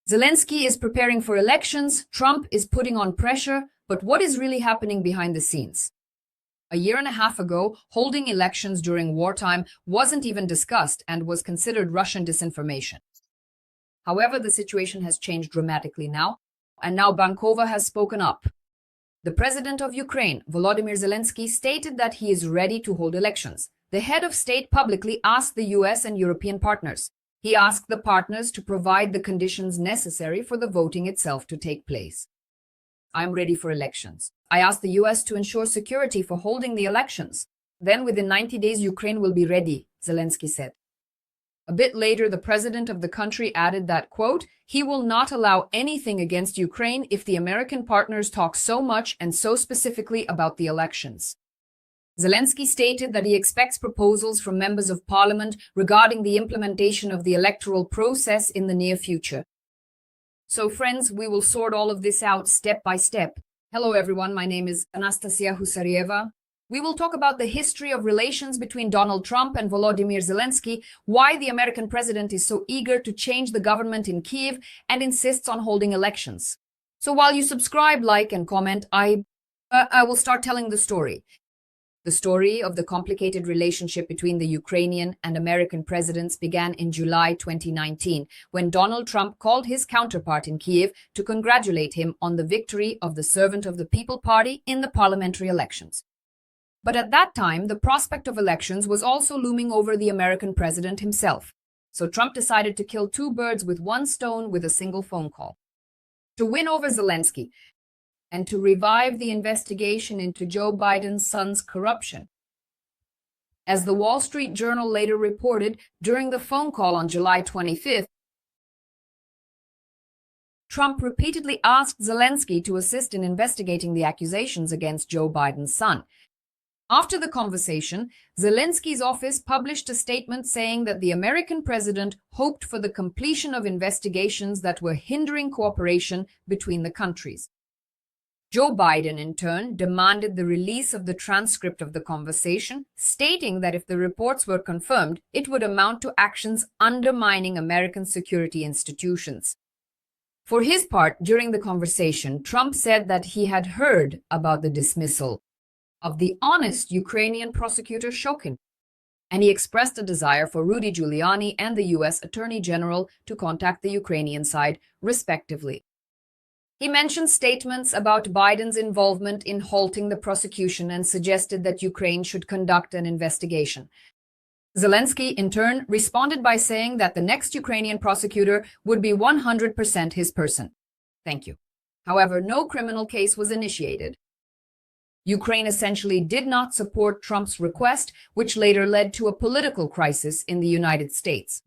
Zelensky is preparing for elections, Trump is putting on pressure, but what is really happening behind the scenes? A year and a half ago, holding elections during wartime wasn't even discussed and was considered Russian disinformation. However, the situation has changed dramatically now, and now Bankova has spoken up. The president of Ukraine, Volodymyr Zelensky, stated that he is ready to hold elections. The head of state publicly asked the US and European partners. He asked the partners to provide the conditions necessary for the voting itself to take place. I'm ready for elections. I asked the US to ensure security for holding the elections. Then within 90 days, Ukraine will be ready, Zelensky said. A bit later, the president of the country added that, quote, he will not allow anything against Ukraine if the American partners talk so much and so specifically about the elections. Zelensky stated that he expects proposals from members of parliament regarding the implementation of the electoral process in the near future. So friends, we will sort all of this out step by step. Hello everyone, my name is Anastasiia Husarieva. We will talk about the history of relations between Donald Trump and Volodymyr Zelensky, why the American president is so eager to change the government in Kyiv and insists on holding elections. So while you subscribe, like, and comment, I will start telling the story. The story of the complicated relationship between the Ukrainian and American presidents began in July 2019, when Donald Trump called his counterpart in Kyiv to congratulate him on the victory of the Servant of the People Party in the parliamentary elections. But at that time, the prospect of elections was also looming over the American president himself. So Trump decided to kill two birds with one stone with a single phone call. To win over Zelensky and to revive the investigation into Joe Biden's son's corruption. As the Wall Street Journal later reported, during the phone call on July 25th, Trump repeatedly asked Zelensky to assist in investigating the accusations against Joe Biden's son. After the conversation, Zelensky's office published a statement saying that the American president hoped for the completion of investigations that were hindering cooperation between the countries. Joe Biden, in turn, demanded the release of the transcript of the conversation, stating that if the reports were confirmed, it would amount to actions undermining American security institutions. For his part, during the conversation, Trump said that he had heard about the dismissal of the honest Ukrainian prosecutor Shokin, and he expressed a desire for Rudy Giuliani and the U.S. Attorney General to contact the Ukrainian side, respectively. He mentioned statements about Biden's involvement in halting the prosecution and suggested that Ukraine should conduct an investigation. Zelensky, in turn, responded by saying that the next Ukrainian prosecutor would be 100% his person. Thank you. However, no criminal case was initiated. Ukraine essentially did not support Trump's request, which later led to a political crisis in the United States.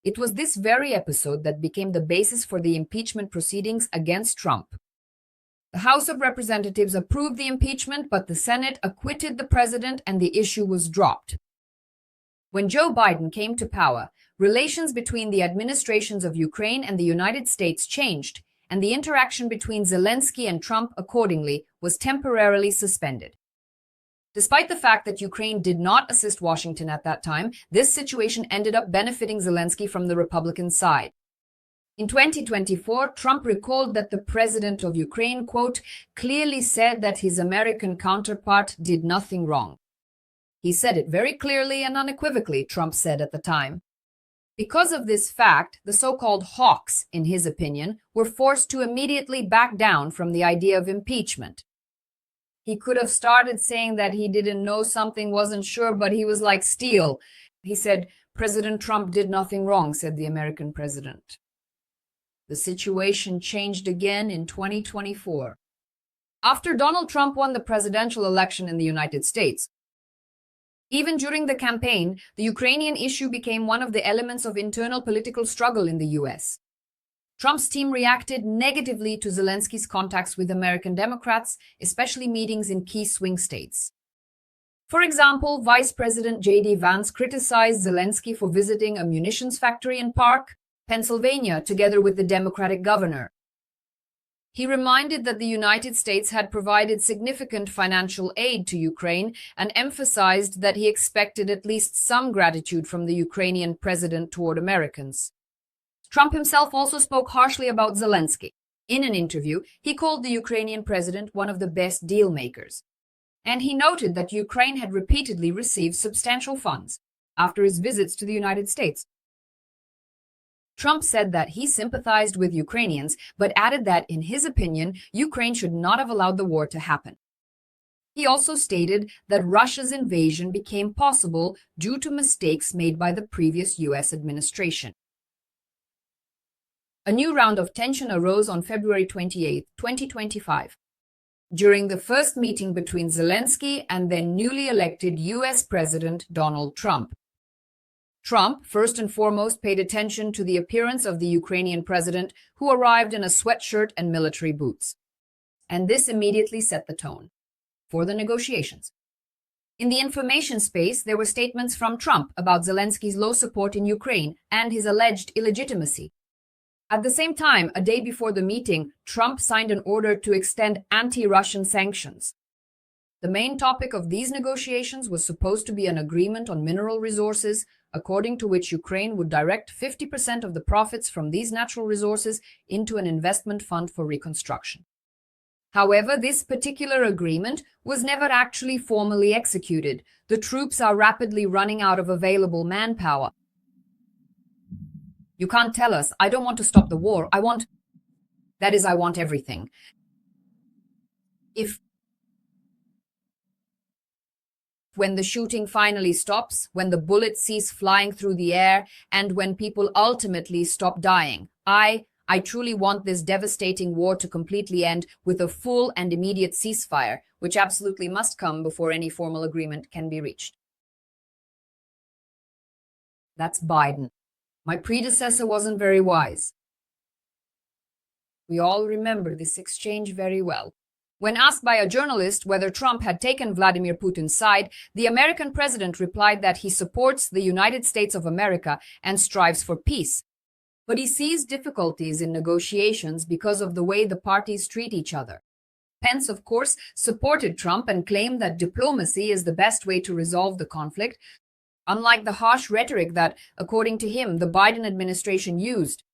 It was this very episode that became the basis for the impeachment proceedings against Trump. The House of Representatives approved the impeachment, but the Senate acquitted the president and the issue was dropped. When Joe Biden came to power, relations between the administrations of Ukraine and the United States changed, and the interaction between Zelensky and Trump accordingly was temporarily suspended. Despite the fact that Ukraine did not assist Washington at that time, this situation ended up benefiting Zelensky from the Republican side. In 2024, Trump recalled that the president of Ukraine, quote, clearly said that his American counterpart did nothing wrong. He said it very clearly and unequivocally, Trump said at the time. Because of this fact, the so-called hawks, in his opinion, were forced to immediately back down from the idea of impeachment. He could have started saying that he didn't know something, wasn't sure, but he was like steel. He said, President Trump did nothing wrong, said the American president. The situation changed again in 2024. After Donald Trump won the presidential election in the United States, even during the campaign, the Ukrainian issue became one of the elements of internal political struggle in the US. Trump's team reacted negatively to Zelensky's contacts with American Democrats, especially meetings in key swing states. For example, Vice President J.D. Vance criticized Zelensky for visiting a munitions factory in Park, Pennsylvania, together with the Democratic governor. He reminded that the United States had provided significant financial aid to Ukraine and emphasized that he expected at least some gratitude from the Ukrainian president toward Americans. Trump himself also spoke harshly about Zelensky. In an interview, he called the Ukrainian president one of the best deal makers. And he noted that Ukraine had repeatedly received substantial funds after his visits to the United States. Trump said that he sympathized with Ukrainians, but added that, in his opinion, Ukraine should not have allowed the war to happen. He also stated that Russia's invasion became possible due to mistakes made by the previous US administration. A new round of tension arose on February 28, 2025. During the first meeting between Zelensky and then newly elected US President Donald Trump. Trump, first and foremost, paid attention to the appearance of the Ukrainian president, who arrived in a sweatshirt and military boots. And this immediately set the tone for the negotiations. In the information space, there were statements from Trump about Zelensky's low support in Ukraine and his alleged illegitimacy. At the same time, a day before the meeting, Trump signed an order to extend anti-Russian sanctions. The main topic of these negotiations was supposed to be an agreement on mineral resources, according to which Ukraine would direct 50% of the profits from these natural resources into an investment fund for reconstruction. However, this particular agreement was never actually formally executed. The troops are rapidly running out of available manpower. You can't tell us, I don't want to stop the war, I want everything. When the shooting finally stops, when the bullets cease flying through the air, and when people ultimately stop dying, I truly want this devastating war to completely end with a full and immediate ceasefire, which absolutely must come before any formal agreement can be reached. That's Biden. My predecessor wasn't very wise. We all remember this exchange very well. When asked by a journalist whether Trump had taken Vladimir Putin's side, the American president replied that he supports the United States of America and strives for peace. But he sees difficulties in negotiations because of the way the parties treat each other. Pence, of course, supported Trump and claimed that diplomacy is the best way to resolve the conflict, unlike the harsh rhetoric that, according to him, the Biden administration used.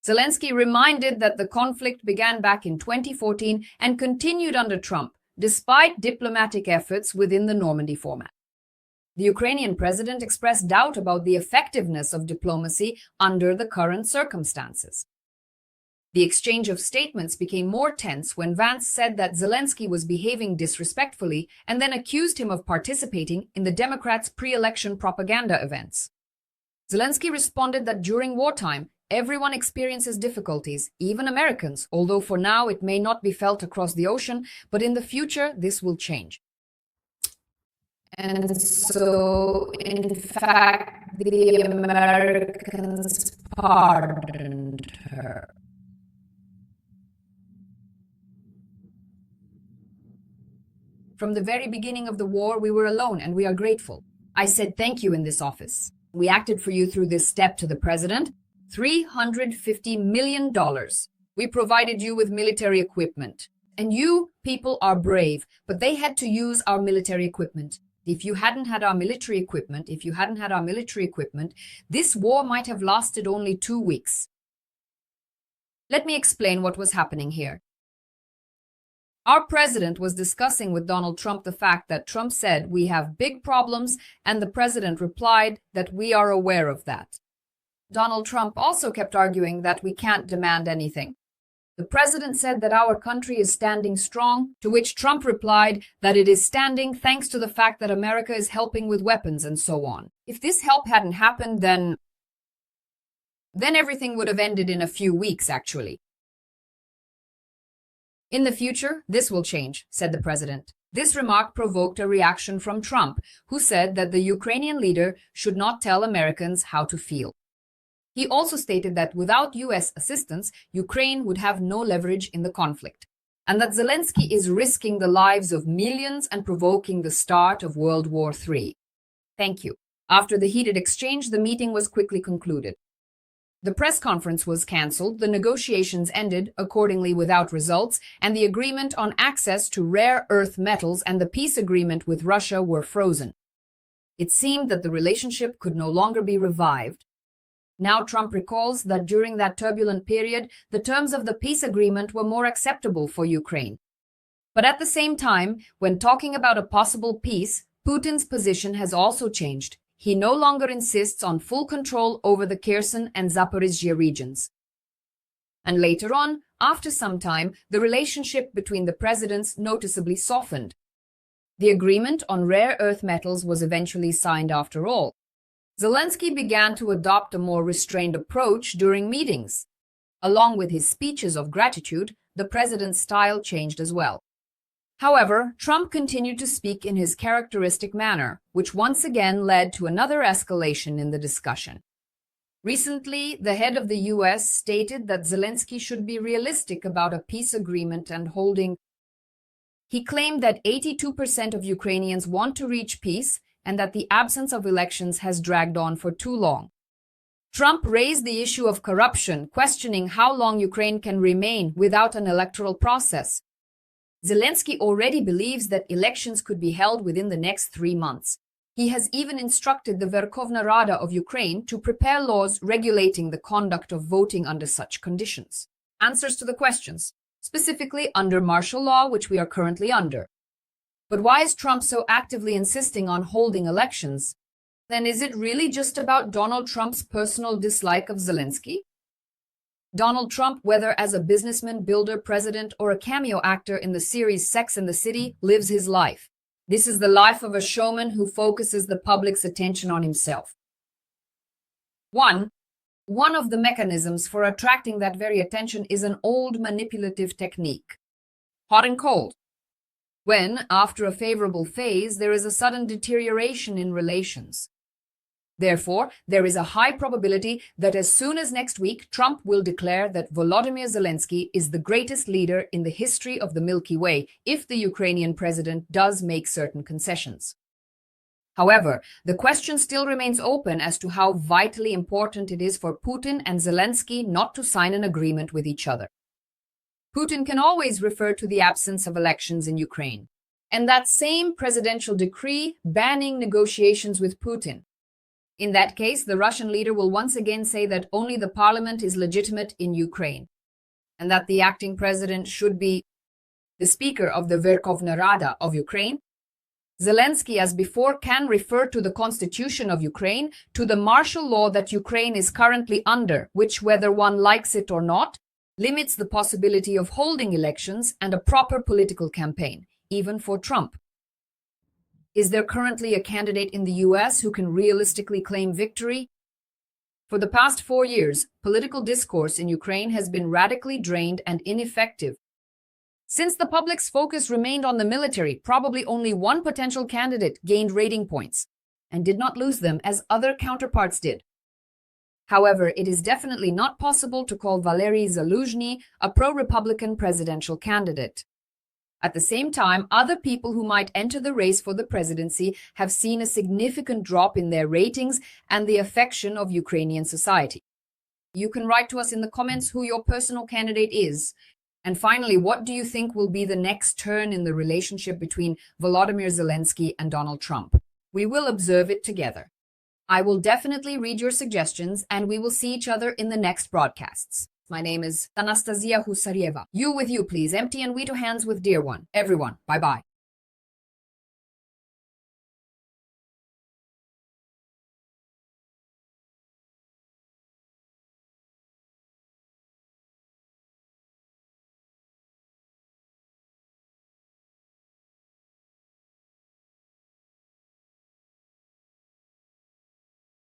Zelensky reminded that the conflict began back in 2014 and continued under Trump, despite diplomatic efforts within the Normandy format. The Ukrainian president expressed doubt about the effectiveness of diplomacy under the current circumstances. The exchange of statements became more tense when Vance said that Zelensky was behaving disrespectfully and then accused him of participating in the Democrats' pre-election propaganda events. Zelensky responded that during wartime, everyone experiences difficulties, even Americans, although for now it may not be felt across the ocean, but in the future this will change. And so, in fact, the Americans pardoned her. From the very beginning of the war, we were alone, and we are grateful. I said thank you in this office. We acted for you through this step to the president. $350 million. We provided you with military equipment. And you people are brave, but they had to use our military equipment. If you hadn't had our military equipment, this war might have lasted only 2 weeks. Let me explain what was happening here. Our president was discussing with Donald Trump the fact that Trump said we have big problems, and the president replied that we are aware of that. Donald Trump also kept arguing that we can't demand anything. The president said that our country is standing strong, to which Trump replied that it is standing thanks to the fact that America is helping with weapons and so on. If this help hadn't happened, then everything would have ended in a few weeks, actually. In the future, this will change, said the president. This remark provoked a reaction from Trump, who said that the Ukrainian leader should not tell Americans how to feel. He also stated that without US assistance, Ukraine would have no leverage in the conflict, and that Zelensky is risking the lives of millions and provoking the start of World War III. Thank you. After the heated exchange, the meeting was quickly concluded. The press conference was cancelled, the negotiations ended, accordingly without results, and the agreement on access to rare earth metals and the peace agreement with Russia were frozen. It seemed that the relationship could no longer be revived. Now Trump recalls that during that turbulent period, the terms of the peace agreement were more acceptable for Ukraine. But at the same time, when talking about a possible peace, Putin's position has also changed. He no longer insists on full control over the Kherson and Zaporizhzhia regions. And later on, after some time, the relationship between the presidents noticeably softened. The agreement on rare earth metals was eventually signed after all. Zelensky began to adopt a more restrained approach during meetings. Along with his speeches of gratitude, the president's style changed as well. However, Trump continued to speak in his characteristic manner, which once again led to another escalation in the discussion. Recently, the head of the US stated that Zelensky should be realistic about a peace agreement and holding. He claimed that 82% of Ukrainians want to reach peace and that the absence of elections has dragged on for too long. Trump raised the issue of corruption, questioning how long Ukraine can remain without an electoral process. Zelensky already believes that elections could be held within the next 3 months. He has even instructed the Verkhovna Rada of Ukraine to prepare laws regulating the conduct of voting under such conditions. Answers to the questions, specifically under martial law, which we are currently under. But why is Trump so actively insisting on holding elections? Then is it really just about Donald Trump's personal dislike of Zelensky? Donald Trump, whether as a businessman, builder, president, or a cameo actor in the series Sex and the City, lives his life. This is the life of a showman who focuses the public's attention on himself. One of the mechanisms for attracting that very attention is an old manipulative technique. Hot and cold. When, after a favorable phase, there is a sudden deterioration in relations. Therefore, there is a high probability that as soon as next week, Trump will declare that Volodymyr Zelensky is the greatest leader in the history of the Milky Way if the Ukrainian president does make certain concessions. However, the question still remains open as to how vitally important it is for Putin and Zelensky not to sign an agreement with each other. Putin can always refer to the absence of elections in Ukraine, and that same presidential decree banning negotiations with Putin. In that case, the Russian leader will once again say that only the parliament is legitimate in Ukraine, and that the acting president should be the speaker of the Verkhovna Rada of Ukraine. Zelensky, as before, can refer to the constitution of Ukraine, to the martial law that Ukraine is currently under, which, whether one likes it or not, limits the possibility of holding elections and a proper political campaign, even for Trump. Is there currently a candidate in the US who can realistically claim victory? For the past 4 years, political discourse in Ukraine has been radically drained and ineffective. Since the public's focus remained on the military, probably only one potential candidate gained rating points and did not lose them as other counterparts did. However, it is definitely not possible to call Valerii Zaluzhnyi a pro-Republican presidential candidate. At the same time, other people who might enter the race for the presidency have seen a significant drop in their ratings and the affection of Ukrainian society. You can write to us in the comments who your personal candidate is. And finally, what do you think will be the next turn in the relationship between Volodymyr Zelensky and Donald Trump? We will observe it together. I will definitely read your suggestions, and we will see each other in the next broadcasts. My name is Anastasiia Husarieva. You with you, please. Empty and we to hands with dear one. Everyone, bye-bye.